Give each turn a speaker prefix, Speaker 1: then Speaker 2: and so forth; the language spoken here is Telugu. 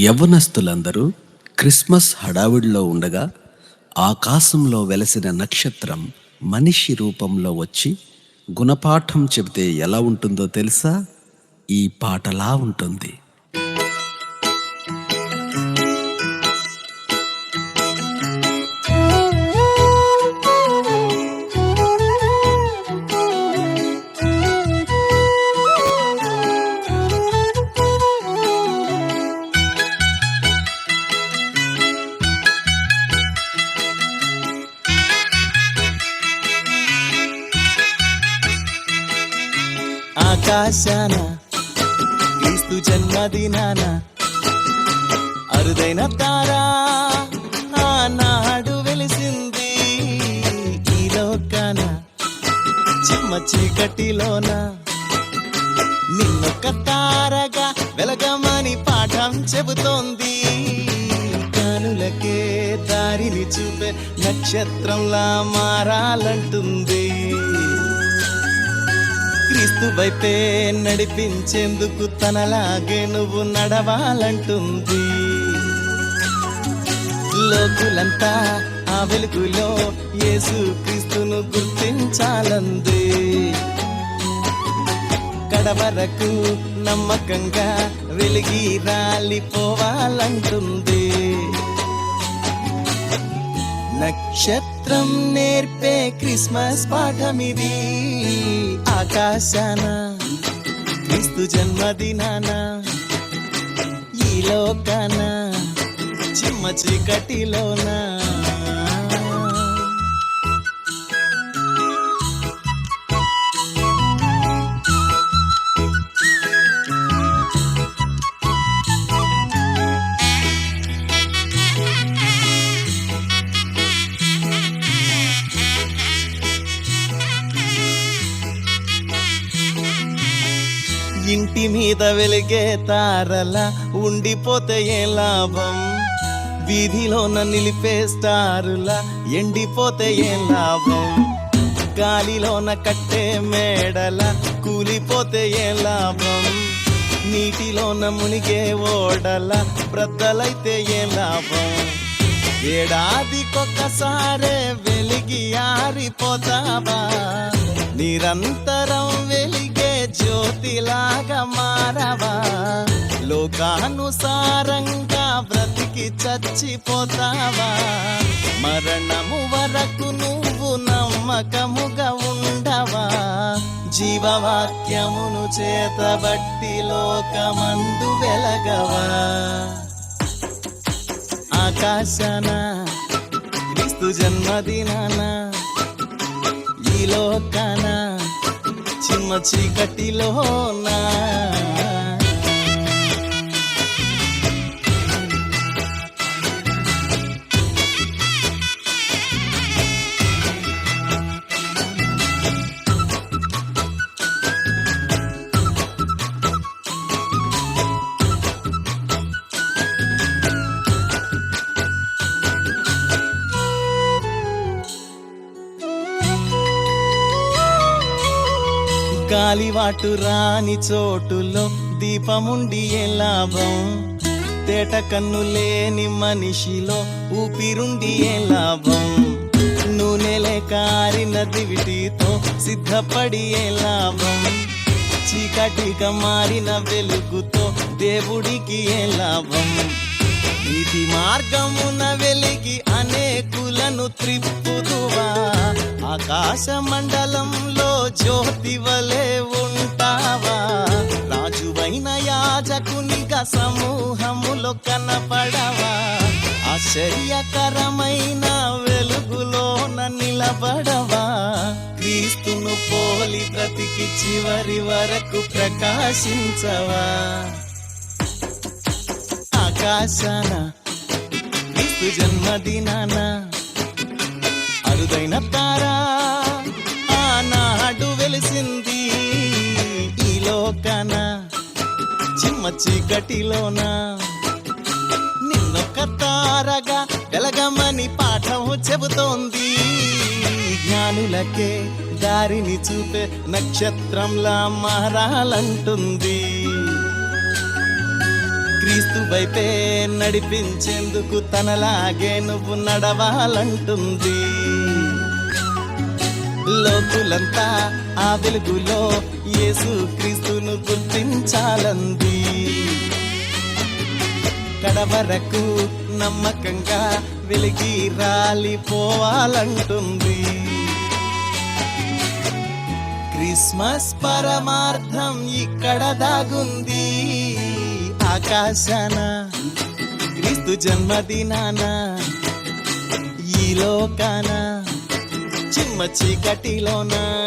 Speaker 1: యవ్వనస్తులందరూ క్రిస్మస్ హడావిడిలో ఉండగా ఆకాశంలో వెలసిన నక్షత్రం మనిషి రూపంలో వచ్చి గుణపాఠం చెబితే ఎలా ఉంటుందో తెలుసా? ఈ పాటలా ఉంటుంది.
Speaker 2: ఆకాశాన క్రీస్తు జన్మదినాన అరుదైన తారా ఆనాడు వెలిసింది. ఈ లోకాన చిమ్మ చీకటిలోన నిన్నొక్క తారగా వెలగమని పాఠం చెబుతోంది. కానులకే దారిని చూపే నక్షత్రంలా మారాలంటుంది. క్రీస్తు వైపే నడిపించేందుకు తనలాగే నువ్వు నడవాలంటుంది. లోకులంతా ఆ వెలుగులో యేసు క్రీస్తును గుర్తించాలంది. కడవరకు నమ్మకంగా వెలిగి రాలిపోవాలంటుంది. నక్షత్రం నేర్పే క్రిస్మస్ పాఠమిది. ఆకాశాన క్రీస్తు జన్మదినాన ఈ లోకాన చిమ్మ చీకటిలోన ఇంటి మీద వెలిగే తారలా ఉండిపోతే ఏ లాభం? వీధిలోన నిలిపే స్టారులా ఎండిపోతే ఏ లాభం? గాలిలోన కట్టే మేడలా కూలిపోతే ఏ లాభం? నీటిలోన మునిగే ఓడలా బ్రద్దలైతే ఏ లాభం? ఏడాదికొక్కసారే వెలిగి ఆరిపోతావా? నిరంతరం వెలిగే జ్యోతిలాగా మారవా? లోకానుసారంగా బ్రతికి చచ్చిపోతావా? మరణము వరకు నువ్వు నమ్మకముగా ఉండవా? జీవవాక్యమును చేతబట్టి లోకమందు వెలగవా? ఆకాశాన క్రీస్తు జన్మదినాన ఈ లోకాన చిమ్మ చీకటిలోనా గాలివాటు రాని చోటులో దీపముండి ఏ లాభం? తేట కన్ను లేని మనిషిలో ఊపిరుండి ఏ లాభం? నూనెలే కారిన దివిటితో సిద్ధపడి ఏ లాభం? చీకటిగా మారిన వెలుగుతో దేవుడికి ఏ లాభం? నీతి మార్గమున వెలిగి అనేకులను త్రిప్పుదువా? ఆకాశ మండలంలో జ్యోతి వలె ఉంటావా? రాజువైన యాజకునిగా సమూహములో కనపడవా? ఆశ్చర్యకరమైన వెలుగులోన నిలబడవా? క్రీస్తును పోలి బ్రతికి చివరి వరకు ప్రకాశించవా? ఆకాశాన క్రీస్తు జన్మదినాన అరుదైన తారా ఆనాడు వెలిసింది. ఈ లోకాన చిమ్మ చీకటిలోన నిన్నొక్క తారగా వెలగమని పాఠం చెబుతోంది. జ్ఞానులకే దారిని చూపే నక్షత్రంలా మారాలంటుంది. క్రీస్తు వైపే నడిపించేందుకు తనలాగే నువ్వు నడవాలంటుంది. లోకులంతా ఆ వెలుగులో యేసు క్రీస్తును గుర్తించాలంది. కడవరకు నమ్మకంగా వెలిగి రాలిపోవాలంటుంది. క్రిస్మస్ పరమార్థం ఇక్కడ దాగుంది. ఆకాశాన క్రీస్తు జన్మదినాన ఈ లోకాన చిమ్మ చీకటిలోనా